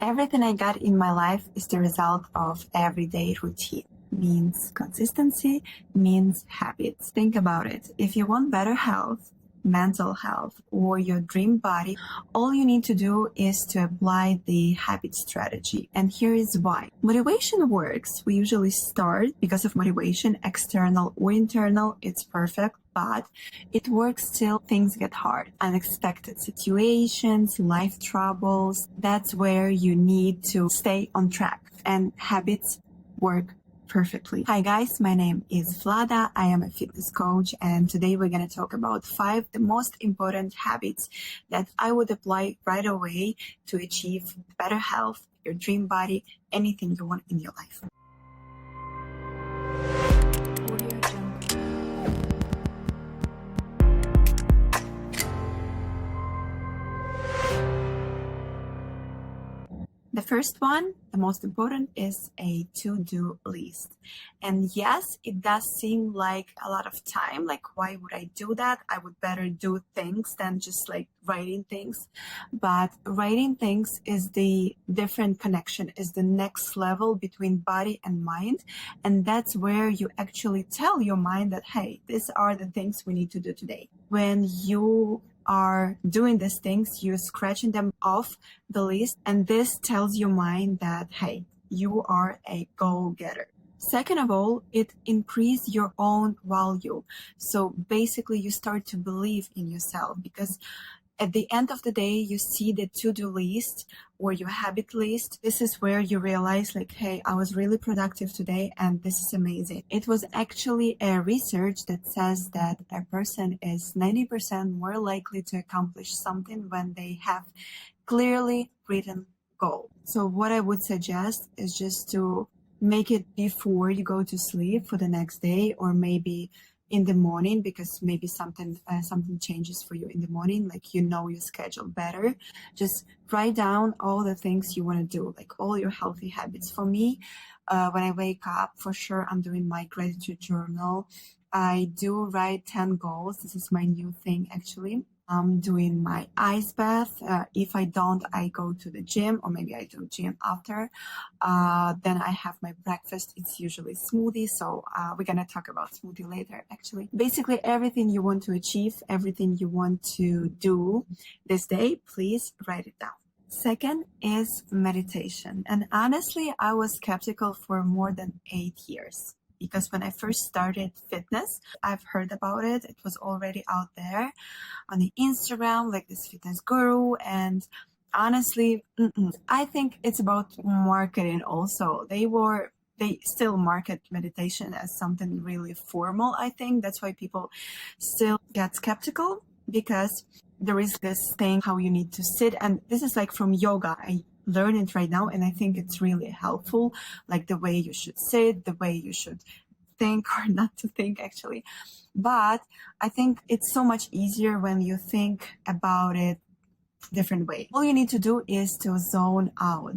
Everything I got in my life is the result of everyday routine. Means consistency, means habits. Think about it. If you want better health, mental health, or your dream body, all you need to do is to apply the habit strategy. And here is why. Motivation works. We usually start because of motivation, external or internal. It's perfect. But it works till things get hard. Unexpected situations, life troubles. That's where you need to stay on track. And habits work perfectly. Hi guys, my name is Vlada. I am a fitness coach, and today we're going to talk about 5 the most important habits that I would apply right away to achieve better health, your dream body, anything you want in your life. The first one, the most important, is a to-do list. And yes, it does seem like a lot of time. Like, why would I do that? I would better do things than just like writing things. But writing things is the different connection, is the next level between body and mind. And that's where you actually tell your mind that, hey, these are the things we need to do today. When you are doing these things, you're scratching them off the list, and this tells your mind that, hey, you are a goal-getter. Second of all, it increases your own value. So basically you start to believe in yourself, because at the end of the day, you see the to-do list or your habit list. This is where you realize like, hey, I was really productive today and this is amazing. It was actually a research that says that a person is 90% more likely to accomplish something when they have clearly written goal. So what I would suggest is just to make it before you go to sleep for the next day, or maybe in the morning, because maybe something changes for you in the morning, like you know your schedule better. Just write down all the things you want to do, like all your healthy habits. For me, when I wake up, for sure, I'm doing my gratitude journal. I do write 10 goals. This is my new thing, actually. I'm doing my ice bath. If I don't, I go to the gym, or maybe I do gym after. Then I have my breakfast. It's usually smoothie. So we're going to talk about smoothie later, actually. Basically, everything you want to achieve, everything you want to do this day, please write it down. Second is meditation. And honestly, I was skeptical for more than 8 years. Because when I first started fitness, I've heard about it. It was already out there on the Instagram, like this fitness guru. And honestly, I think it's about marketing also. They still market meditation as something really formal, I think. That's why people still get skeptical, because there is this thing how you need to sit. And this is like from yoga. I learn it right now, and I think it's really helpful, like the way you should sit, the way you should think or not to think, actually. But I think it's so much easier when you think about it different way. All you need to do is to zone out.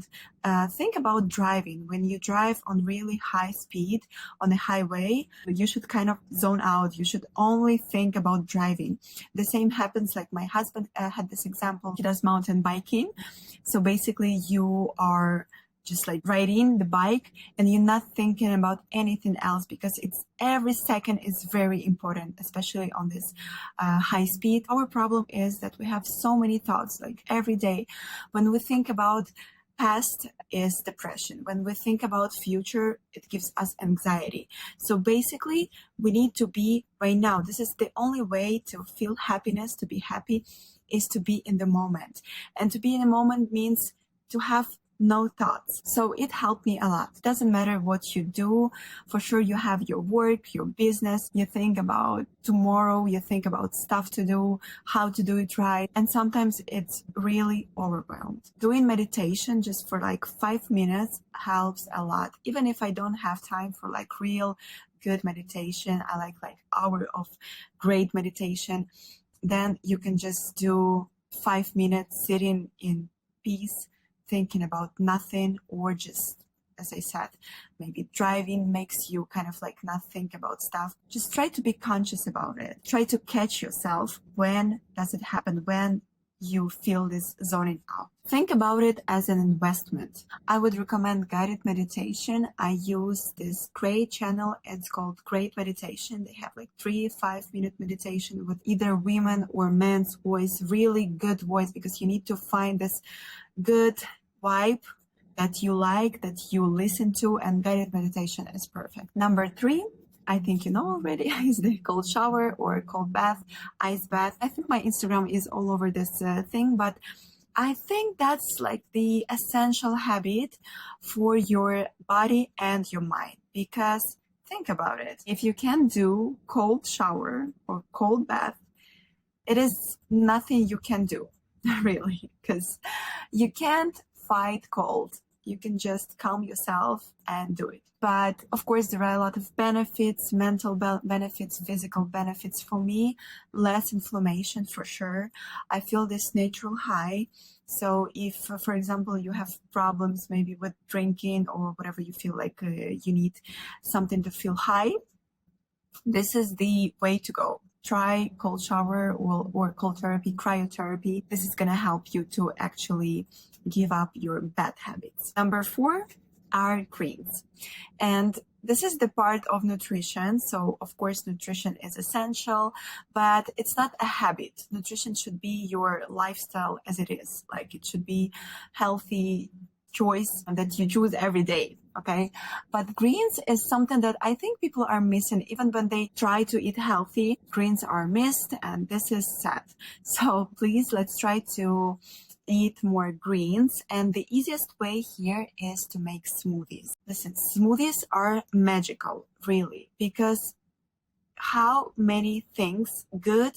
Think about driving. When you drive on really high speed on a highway, you should kind of zone out. You should only think about driving. The same happens, like my husband had this example. He does mountain biking. So basically you are just like riding the bike and you're not thinking about anything else, because it's every second is very important, especially on this high speed. Our problem is that we have so many thoughts, like every day. When we think about past is depression. When we think about future, it gives us anxiety. So basically we need to be right now. This is the only way to feel happiness, to be happy, is to be in the moment. And to be in the moment means to have no thoughts. So it helped me a lot. It doesn't matter what you do. For sure, you have your work, your business. You think about tomorrow. You think about stuff to do, how to do it right. And sometimes it's really overwhelmed. Doing meditation just for like 5 minutes helps a lot. Even if I don't have time for like real good meditation, I like hour of great meditation. Then you can just do 5 minutes sitting in peace, thinking about nothing, or just, as I said, maybe driving makes you kind of like not think about stuff. Just try to be conscious about it. Try to catch yourself. When does it happen? When you feel this zoning out. Think about it as an investment. I would recommend guided meditation. I use this great channel. It's called Great Meditation. They have like 3-5 minute meditation with either women or men's voice, really good voice, because you need to find this good vibe that you like, that you listen to, and guided meditation is perfect. Number 3, I think you know already, is the cold shower or cold bath, ice bath. I think my Instagram is all over this thing, but I think that's like the essential habit for your body and your mind, because think about it. If you can do cold shower or cold bath, it is nothing you can do, really, because you can't fight cold. You can just calm yourself and do it. But of course, there are a lot of benefits, mental benefits, physical benefits. For me, less inflammation for sure. I feel this natural high. So if, for example, you have problems maybe with drinking or whatever, you feel like you need something to feel high, this is the way to go. Try cold shower or cold therapy, cryotherapy. This is going to help you to actually give up your bad habits. Number 4 are greens. And this is the part of nutrition. So of course, nutrition is essential, but it's not a habit. Nutrition should be your lifestyle as it is. Like it should be healthy choice that you choose every day. Okay. But greens is something that I think people are missing. Even when they try to eat healthy, greens are missed, and this is sad. So please, let's try to eat more greens. And the easiest way here is to make smoothies. Listen, smoothies are magical, really, because how many things, good,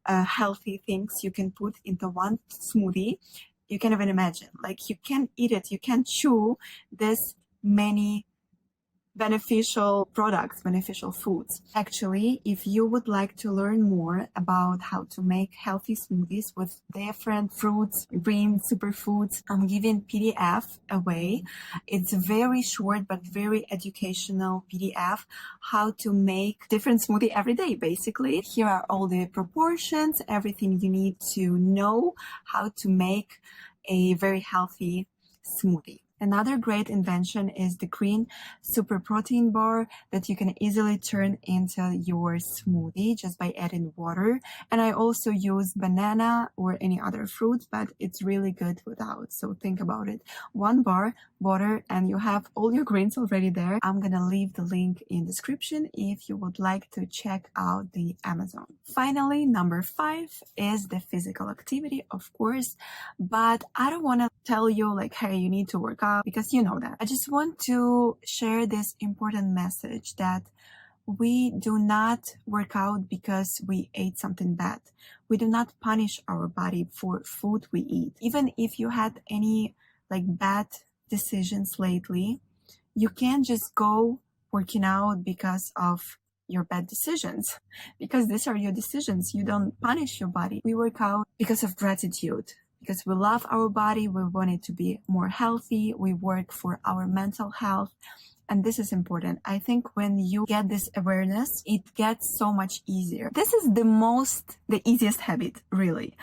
healthy things you can put into one smoothie, you can't even imagine. Like you can eat it, you can chew this many beneficial products, beneficial foods. Actually, if you would like to learn more about how to make healthy smoothies with different fruits, green superfoods, I'm giving PDF away. It's a very short but very educational PDF, how to make different smoothie every day, basically. Here are all the proportions, everything you need to know how to make a very healthy smoothie. Another great invention is the green super protein bar that you can easily turn into your smoothie just by adding water. And I also use banana or any other fruit, but it's really good without. So think about it. 1 bar, water, and you have all your greens already there. I'm gonna leave the link in description if you would like to check out the Amazon. Finally, number 5 is the physical activity, of course, but I don't want to tell you like, hey, you need to work out, because you know that. I just want to share this important message that we do not work out because we ate something bad. We do not punish our body for food we eat. Even if you had any like bad decisions lately, you can't just go working out because of your bad decisions, because these are your decisions. You don't punish your body. We work out because of gratitude, because we love our body. We want it to be more healthy. We work for our mental health. And this is important. I think when you get this awareness, it gets so much easier. This is the easiest habit, really.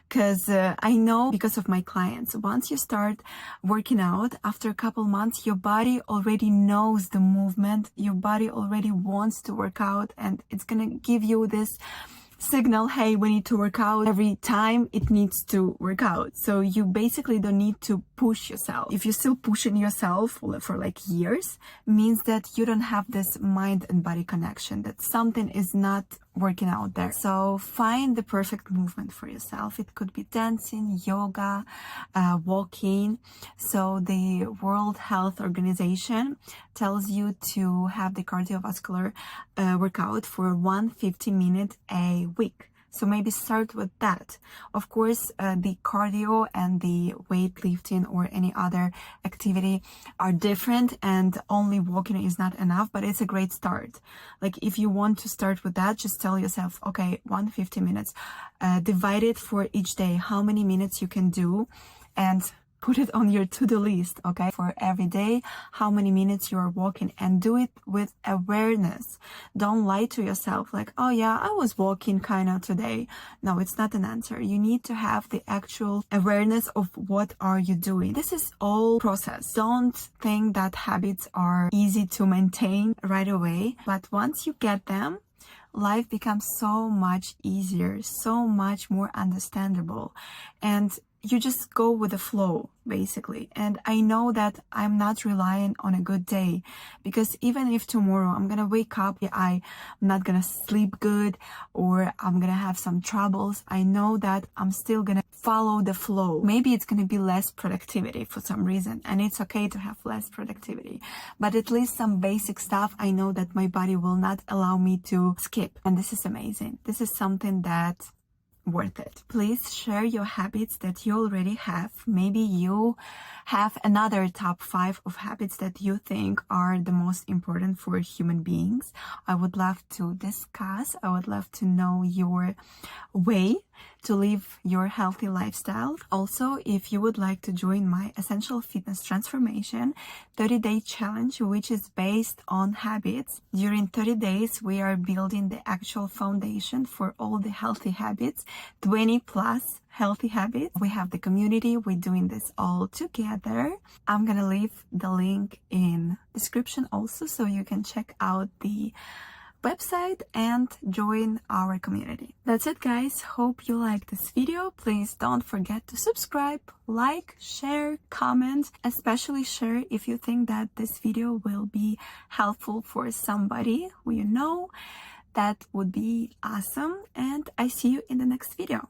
Because I know, because of my clients, once you start working out, after a couple months, your body already knows the movement. Your body already wants to work out, and it's going to give you this signal, hey, we need to work out every time it needs to work out. So you basically don't need to push yourself. If you're still pushing yourself for like years, means that you don't have this mind and body connection, that something is not working out there. So find the perfect movement for yourself. It could be dancing, yoga, walking. So the World Health Organization tells you to have the cardiovascular workout for 150-minute a week. So maybe start with that. Of course, the cardio and the weightlifting or any other activity are different, and only walking is not enough, but it's a great start. Like if you want to start with that, just tell yourself, okay, 150 minutes, divide it for each day, how many minutes you can do, and put it on your to-do list, okay? For every day, how many minutes you're walking, and do it with awareness. Don't lie to yourself like, oh yeah, I was walking kind of today. No, it's not an answer. You need to have the actual awareness of what are you doing. This is all process. Don't think that habits are easy to maintain right away, but once you get them, life becomes so much easier, so much more understandable, and you just go with the flow, basically. And I know that I'm not relying on a good day, because even if tomorrow I'm gonna wake up, I'm not gonna sleep good, or I'm gonna have some troubles, I know that I'm still gonna follow the flow. Maybe it's gonna be less productivity for some reason, and it's okay to have less productivity, but at least some basic stuff I know that my body will not allow me to skip. And this is amazing. This is something that worth it. Please share your habits that you already have. Maybe you have another top 5 of habits that you think are the most important for human beings. I would love to discuss. I would love to know your way to live your healthy lifestyle. Also, if you would like to join my Essential Fitness Transformation 30-day challenge, which is based on habits, during 30 days, we are building the actual foundation for all the healthy habits, 20 plus healthy habits. We have the community. We're doing this all together. I'm gonna leave the link in description also, so you can check out the website and join our community. That's it, guys. Hope you like this video. Please don't forget to subscribe, like, share, comment, especially share if you think that this video will be helpful for somebody who you know. That would be awesome, and I see you in the next video.